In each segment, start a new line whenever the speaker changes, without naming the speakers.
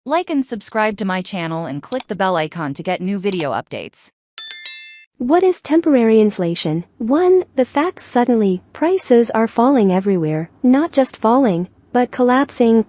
Like and subscribe to my channel and click the bell icon to get new video updates.
What is temporary inflation? 1. The facts suddenly, prices are falling everywhere. Not just falling, but collapsing.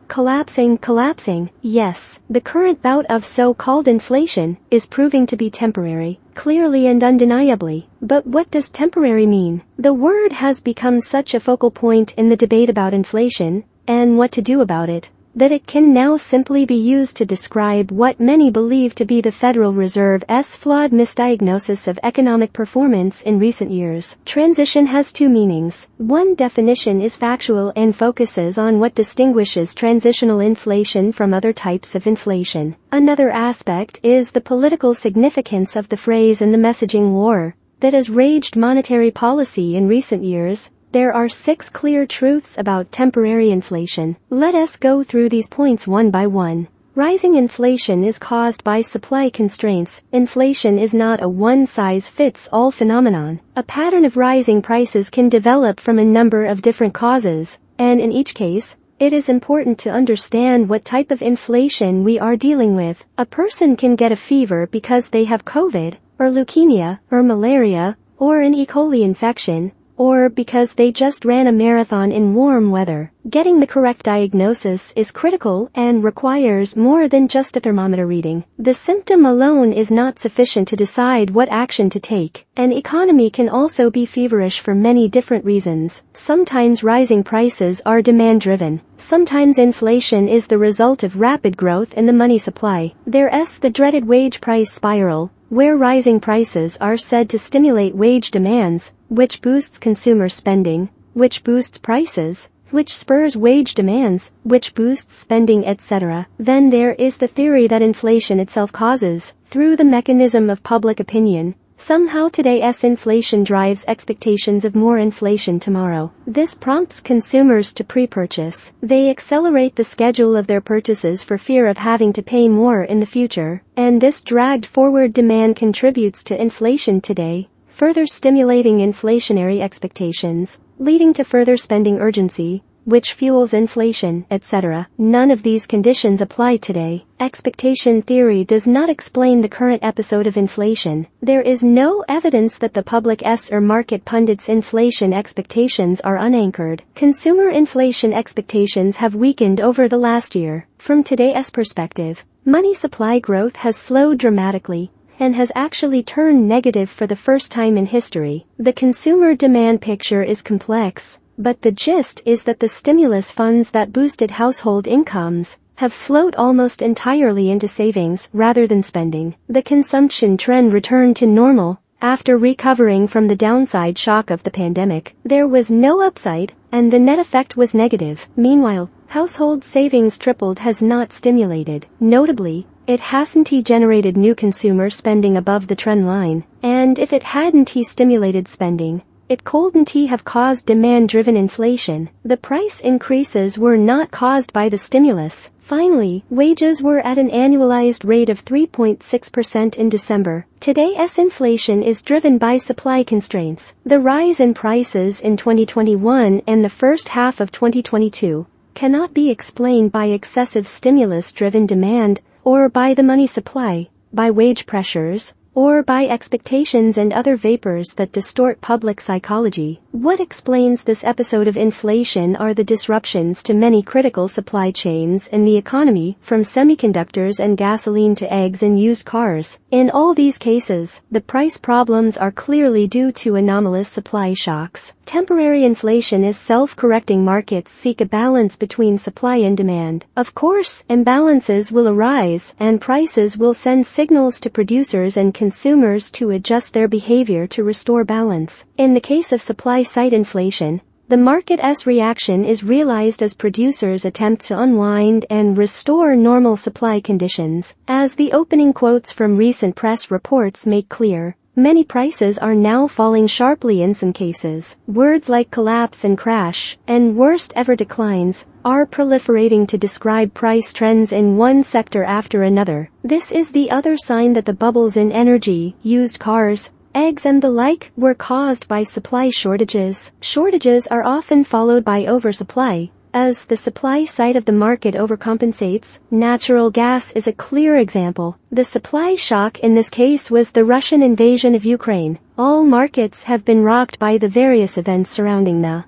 Yes, the current bout of so-called inflation is proving to be temporary, clearly and undeniably. But what does temporary mean? The word has become such a focal point in the debate about inflation, and what to do about it, that it can now simply be used to describe what many believe to be the Federal Reserve's flawed misdiagnosis of economic performance in recent years. Transition has two meanings. One definition is factual and focuses on what distinguishes transitional inflation from other types of inflation. Another aspect is the political significance of the phrase and the messaging war that has raged monetary policy in recent years. There are 6 clear truths about temporary inflation. Let us go through these points one by one. Rising inflation is caused by supply constraints. Inflation is not a one-size-fits-all phenomenon. A pattern of rising prices can develop from a number of different causes, and in each case, it is important to understand what type of inflation we are dealing with. A person can get a fever because they have COVID, or leukemia, or malaria, or an E. coli infection, or because they just ran a marathon in warm weather. Getting the correct diagnosis is critical and requires more than just a thermometer reading. The symptom alone is not sufficient to decide what action to take. An economy can also be feverish for many different reasons. Sometimes rising prices are demand-driven. Sometimes inflation is the result of rapid growth in the money supply. There's the dreaded wage price spiral, where rising prices are said to stimulate wage demands, which boosts consumer spending, which boosts prices, which spurs wage demands, which boosts spending, etc. Then there is the theory that inflation itself causes, through the mechanism of public opinion. Somehow today's inflation drives expectations of more inflation tomorrow. This prompts consumers to pre-purchase. They accelerate the schedule of their purchases for fear of having to pay more in the future, and this dragged forward demand contributes to inflation today, further stimulating inflationary expectations, leading to further spending urgency, which fuels inflation, etc. None of these conditions apply today. Expectation theory does not explain the current episode of inflation. There is no evidence that the public's or market pundits' inflation expectations are unanchored. Consumer inflation expectations have weakened over the last year. From today's perspective, money supply growth has slowed dramatically and has actually turned negative for the first time in history. The consumer demand picture is complex, but the gist is that the stimulus funds that boosted household incomes have flowed almost entirely into savings rather than spending. The consumption trend returned to normal after recovering from the downside shock of the pandemic. There was no upside, and the net effect was negative. Meanwhile, household savings tripled has not stimulated. Notably, it hasn't generated new consumer spending above the trend line, and if it hadn't stimulated spending, it couldn't have caused demand-driven inflation. The price increases were not caused by the stimulus. Finally, wages were at an annualized rate of 3.6% in December. Today's inflation is driven by supply constraints. The rise in prices in 2021 and the first half of 2022 cannot be explained by excessive stimulus-driven demand, or by the money supply, by wage pressures, or by expectations and other vapors that distort public psychology. What explains this episode of inflation are the disruptions to many critical supply chains in the economy, from semiconductors and gasoline to eggs and used cars. In all these cases, the price problems are clearly due to anomalous supply shocks. Temporary inflation is self-correcting. Markets seek a balance between supply and demand. Of course, imbalances will arise, and prices will send signals to producers and consumers to adjust their behavior to restore balance. In the case of supply-side inflation, the market's reaction is realized as producers attempt to unwind and restore normal supply conditions. As the opening quotes from recent press reports make clear, many prices are now falling sharply. In some cases, words like collapse and crash, and worst ever declines, are proliferating to describe price trends in one sector after another. This is the other sign that the bubbles in energy, used cars, eggs and the like were caused by supply shortages. Shortages are often followed by oversupply, as the supply side of the market overcompensates. Natural gas is a clear example. The supply shock in this case was the Russian invasion of Ukraine. All markets have been rocked by the various events surrounding the